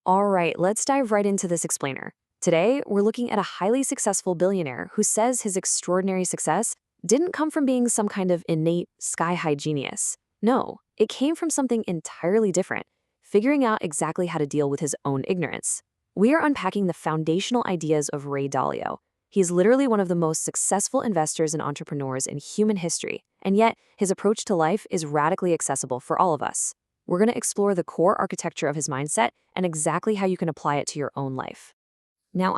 All right, let's dive right into this explainer. Today, we're looking at a highly successful billionaire who says his extraordinary success didn't come from being some kind of innate sky-high genius. No, it came from something entirely different, figuring out exactly how to deal with his own ignorance. We are unpacking the foundational ideas of Ray Dalio. He's literally one of the most successful investors and entrepreneurs in human history, and yet his approach to life is radically accessible for all of us. We're going to explore the core architecture of his mindset and exactly how you can apply it to your own life. Now,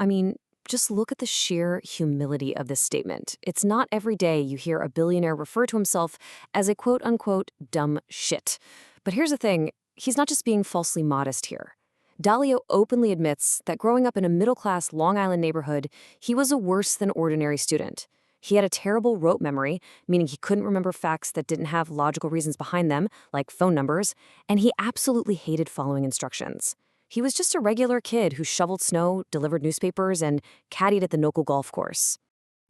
just look at the sheer humility of this statement. It's not every day you hear a billionaire refer to himself as a quote-unquote dumb shit. But here's the thing, he's not just being falsely modest here. Dalio openly admits that growing up in a middle-class Long Island neighborhood, he was a worse than ordinary student. He had a terrible rote memory, meaning he couldn't remember facts that didn't have logical reasons behind them, like phone numbers, and he absolutely hated following instructions. He was just a regular kid who shoveled snow, delivered newspapers, and caddied at the local golf course.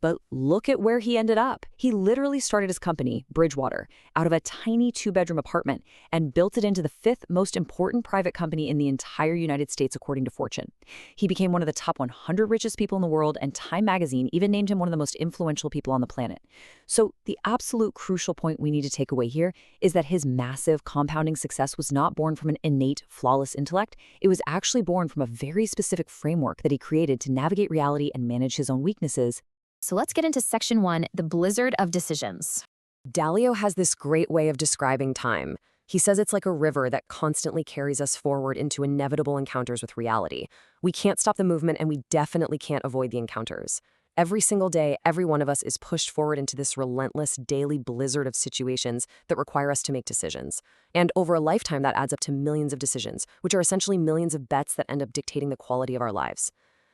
But look at where he ended up. He literally started his company, Bridgewater, out of a tiny 2-bedroom apartment and built it into the 5th most important private company in the entire United States, according to Fortune. He became one of the top 100 richest people in the world, and Time magazine even named him one of the most influential people on the planet. So the absolute crucial point we need to take away here is that his massive compounding success was not born from an innate, flawless intellect. It was actually born from a very specific framework that he created to navigate reality and manage his own weaknesses. So let's get into section 1, the blizzard of decisions. Dalio has this great way of describing time. He says it's like a river that constantly carries us forward into inevitable encounters with reality. We can't stop the movement, and we definitely can't avoid the encounters. Every single day, every one of us is pushed forward into this relentless daily blizzard of situations that require us to make decisions. And over a lifetime, that adds up to millions of decisions, which are essentially millions of bets that end up dictating the quality of our lives.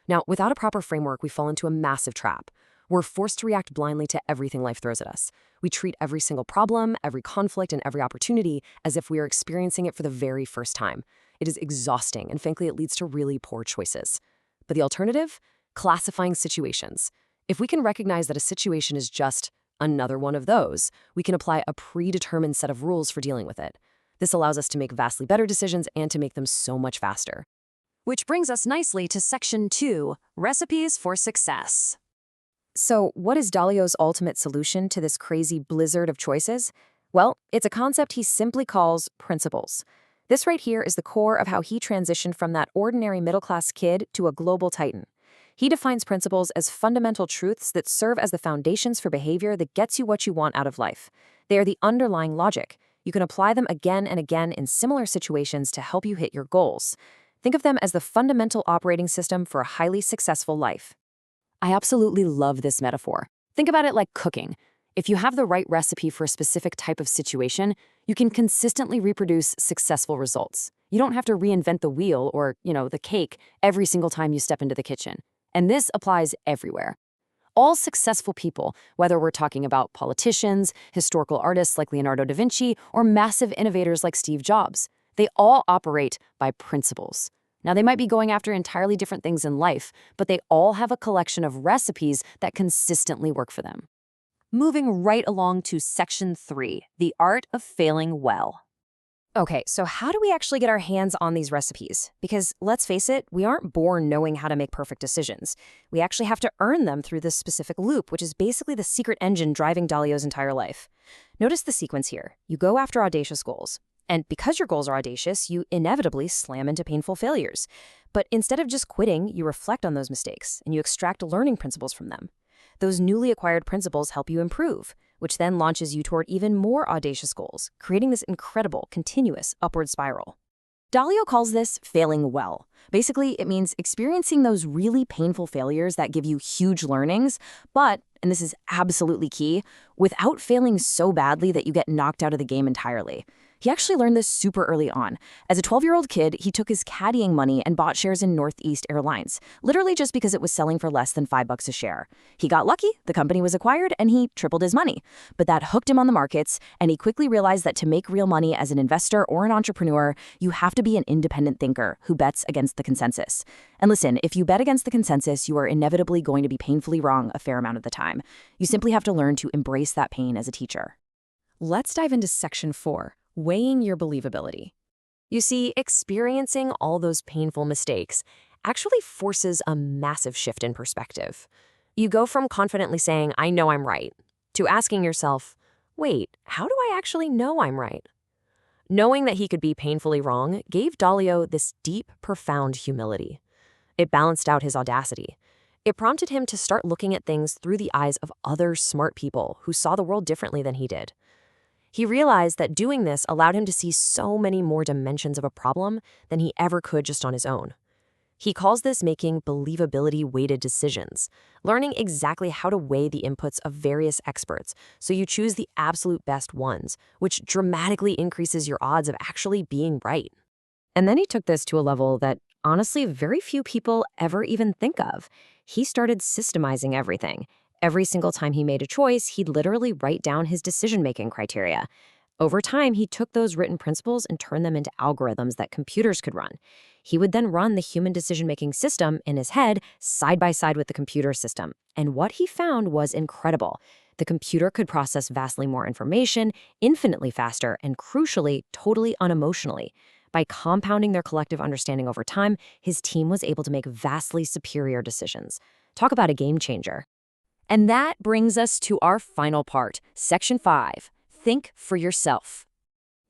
Now, without a proper framework, we fall into a massive trap. We're forced to react blindly to everything life throws at us. We treat every single problem, every conflict, and every opportunity as if we are experiencing it for the very first time. It is exhausting, and frankly, it leads to really poor choices. But the alternative? Classifying situations. If we can recognize that a situation is just another one of those, we can apply a predetermined set of rules for dealing with it. This allows us to make vastly better decisions and to make them so much faster. Which brings us nicely to section 2, recipes for success. So what is Dalio's ultimate solution to this crazy blizzard of choices? Well, it's a concept he simply calls principles. This right here is the core of how he transitioned from that ordinary middle-class kid to a global titan. He defines principles as fundamental truths that serve as the foundations for behavior that gets you what you want out of life. They are the underlying logic. You can apply them again and again in similar situations to help you hit your goals. Think of them as the fundamental operating system for a highly successful life. I absolutely love this metaphor. Think about it like cooking. If you have the right recipe for a specific type of situation, you can consistently reproduce successful results. You don't have to reinvent the wheel or, the cake every single time you step into the kitchen. And this applies everywhere. All successful people, whether we're talking about politicians, historical artists like Leonardo da Vinci, or massive innovators like Steve Jobs, they all operate by principles. Now, they might be going after entirely different things in life, but they all have a collection of recipes that consistently work for them. Moving right along to section 3, the art of failing well. Okay, so how do we actually get our hands on these recipes? Because let's face it, we aren't born knowing how to make perfect decisions. We actually have to earn them through this specific loop, which is basically the secret engine driving Dalio's entire life. Notice the sequence here. You go after audacious goals. And because your goals are audacious, you inevitably slam into painful failures. But instead of just quitting, you reflect on those mistakes and you extract learning principles from them. Those newly acquired principles help you improve, which then launches you toward even more audacious goals, creating this incredible, continuous upward spiral. Dalio calls this failing well. Basically, it means experiencing those really painful failures that give you huge learnings, but, and this is absolutely key, without failing so badly that you get knocked out of the game entirely. He actually learned this super early on. As a 12-year-old kid, he took his caddying money and bought shares in Northeast Airlines, literally just because it was selling for less than $5 a share. He got lucky, the company was acquired, and he tripled his money. But that hooked him on the markets, and he quickly realized that to make real money as an investor or an entrepreneur, you have to be an independent thinker who bets against the consensus. And listen, if you bet against the consensus, you are inevitably going to be painfully wrong a fair amount of the time. You simply have to learn to embrace that pain as a teacher. Let's dive into section 4. Weighing your believability. You see, experiencing all those painful mistakes actually forces a massive shift in perspective. You go from confidently saying, I know I'm right, to asking yourself, wait, how do I actually know I'm right? Knowing that he could be painfully wrong gave Dalio this deep, profound humility. It balanced out his audacity. It prompted him to start looking at things through the eyes of other smart people who saw the world differently than he did. He realized that doing this allowed him to see so many more dimensions of a problem than he ever could just on his own. He calls this making believability-weighted decisions, learning exactly how to weigh the inputs of various experts so you choose the absolute best ones, which dramatically increases your odds of actually being right. And then he took this to a level that, honestly, very few people ever even think of. He started systemizing everything. Every single time he made a choice, he'd literally write down his decision-making criteria. Over time, he took those written principles and turned them into algorithms that computers could run. He would then run the human decision-making system in his head side by side with the computer system. And what he found was incredible. The computer could process vastly more information, infinitely faster, and crucially, totally unemotionally. By compounding their collective understanding over time, his team was able to make vastly superior decisions. Talk about a game changer. And that brings us to our final part, Section 5. Think for yourself.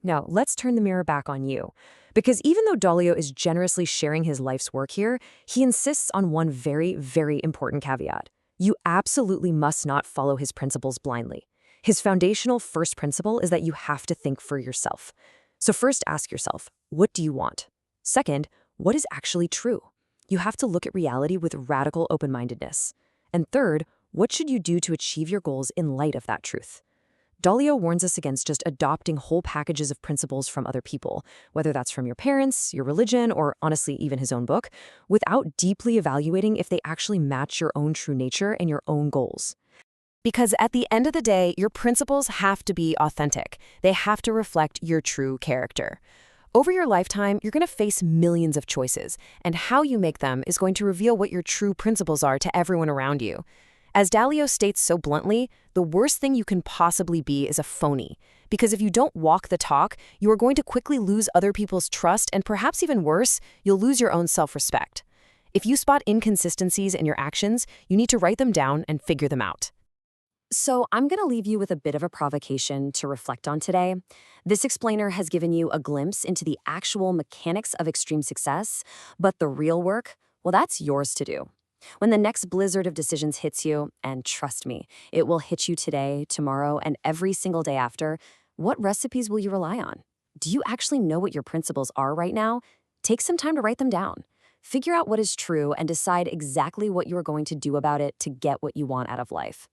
Now, let's turn the mirror back on you. Because even though Dalio is generously sharing his life's work here, he insists on one very, very important caveat. You absolutely must not follow his principles blindly. His foundational first principle is that you have to think for yourself. So first ask yourself, what do you want? Second, what is actually true? You have to look at reality with radical open-mindedness. And third, what should you do to achieve your goals in light of that truth? Dalio warns us against just adopting whole packages of principles from other people, whether that's from your parents, your religion, or honestly, even his own book, without deeply evaluating if they actually match your own true nature and your own goals. Because at the end of the day, your principles have to be authentic. They have to reflect your true character. Over your lifetime, you're going to face millions of choices, and how you make them is going to reveal what your true principles are to everyone around you. As Dalio states so bluntly, the worst thing you can possibly be is a phony. Because if you don't walk the talk, you are going to quickly lose other people's trust, and perhaps even worse, you'll lose your own self-respect. If you spot inconsistencies in your actions, you need to write them down and figure them out. So I'm going to leave you with a bit of a provocation to reflect on today. This explainer has given you a glimpse into the actual mechanics of extreme success, but the real work, well, that's yours to do. When the next blizzard of decisions hits you, and trust me, it will hit you today, tomorrow, and every single day after, what recipes will you rely on? Do you actually know what your principles are right now? Take some time to write them down. Figure out what is true and decide exactly what you are going to do about it to get what you want out of life.